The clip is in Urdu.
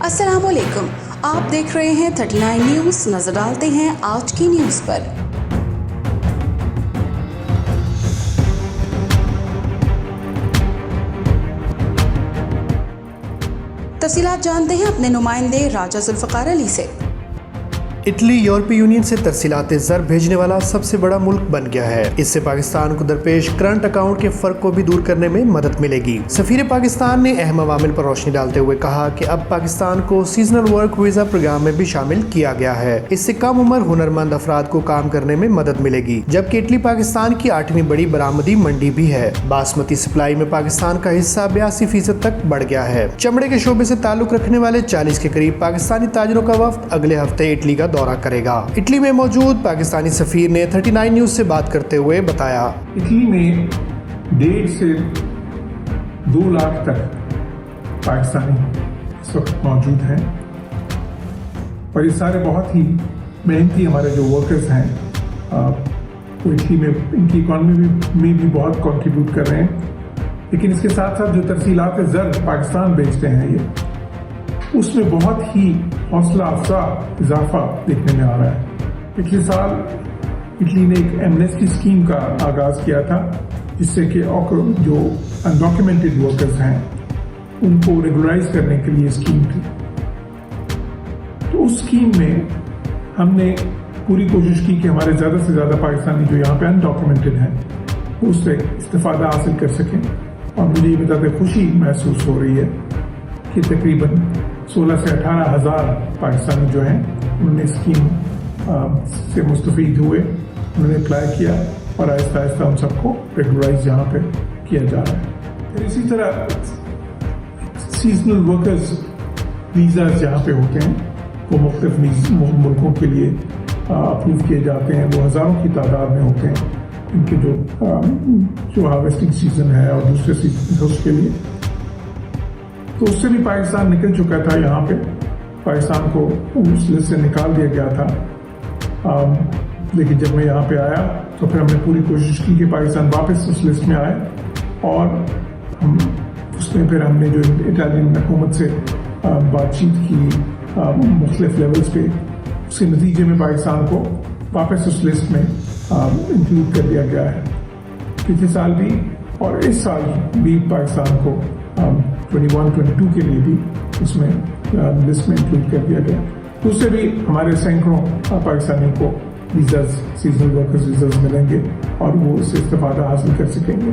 السلام علیکم، آپ دیکھ رہے ہیں 39 نیوز۔ نظر ڈالتے ہیں آج کی نیوز پر۔ تفصیلات جانتے ہیں اپنے نمائندے راجہ ذوالفقار علی سے۔ اٹلی یورپی یونین سے ترسیلات زر بھیجنے والا سب سے بڑا ملک بن گیا ہے۔ اس سے پاکستان کو درپیش کرنٹ اکاؤنٹ کے فرق کو بھی دور کرنے میں مدد ملے گی۔ سفیر پاکستان نے اہم عوامل پر روشنی ڈالتے ہوئے کہا کہ اب پاکستان کو سیزنل ورک ویزا پروگرام میں بھی شامل کیا گیا ہے۔ اس سے کم عمر ہنرمند افراد کو کام کرنے میں مدد ملے گی، جبکہ اٹلی پاکستان کی 8ویں بڑی برآمدی منڈی بھی ہے۔ باسمتی سپلائی میں پاکستان کا حصہ 82% تک بڑھ گیا ہے۔ چمڑے کے شعبے سے تعلق رکھنے والے 40 کے قریب پاکستانی تاجروں کا وفد اگلے ہفتے اٹلی کا دورہ کرے گا۔ اٹلی میں موجود پاکستانی سفیر نے 39 نیوز سے بات کرتے ہوئے بتایا، اٹلی میں 1.5 سے 2 لاکھ تک پاکستانی اس وقت موجود ہیں، اور یہ سارے بہت ہی محنتی ہمارے جو ورکرز ہیں، وہ اٹلی میں ان کی اکانومی میں بھی بہت کنٹریبیوٹ کر رہے ہیں۔ لیکن اس کے ساتھ ساتھ جو ترسیلات زر پاکستان بیچتے ہیں، یہ اس میں بہت ہی حوصلہ افزا اضافہ دیکھنے میں آ رہا ہے۔ پچھلے سال اٹلی نے ایک ایمنیسٹی اسکیم کا آغاز کیا تھا، جس سے کہ جو انڈاکیومنٹڈ ورکرز ہیں ان کو ریگولرائز کرنے کے لیے اسکیم تھی۔ تو اس اسکیم میں ہم نے پوری کوشش کی کہ ہمارے زیادہ سے زیادہ پاکستانی جو یہاں پہ انڈاکیومنٹڈ ہیں اس سے استفادہ حاصل کر سکیں، اور مجھے یہ بتاتے خوشی محسوس ہو رہی ہے کہ تقریباً 16 سے 18 ہزار پاکستانی جو ہیں انہوں نے اسکیم سے مستفید ہوئے، انہوں نے اپلائی کیا، اور آہستہ آہستہ ہم سب کو ریگولرائز یہاں پہ کیا جا رہا ہے۔ پھر اسی طرح سیزنل ورکرز ویزاز جہاں پہ ہوتے ہیں وہ مختلف ملکوں کے لیے اپروو کیے جاتے ہیں، وہ ہزاروں کی تعداد میں ہوتے ہیں، ان کے جو ہارویسٹنگ سیزن ہے اور دوسرے سیزن اس کے لیے۔ تو اس سے بھی پاکستان نکل چکا تھا، یہاں پہ پاکستان کو اس لسٹ سے نکال دیا گیا تھا۔ لیکن جب میں یہاں پہ آیا تو پھر ہم نے پوری کوشش کی کہ پاکستان واپس اس لسٹ میں آئے، اور اس میں پھر ہم نے جو اٹالین حکومت سے بات چیت کی مختلف لیولز پہ، اس کے نتیجے میں پاکستان کو واپس اس لسٹ میں انکلوڈ کر دیا گیا ہے۔ پچھلے سال بھی اور اس سال بھی پاکستان کو 21-22 کے لیے بھی اس میں لسٹ میں انکلوڈ کر دیا گیا۔ اس سے بھی ہمارے سینکڑوں پاکستانی کو ویزاز، سیزنل ورکرز ویزاز ملیں گے، اور وہ اس سے استفادہ حاصل کر سکیں گے۔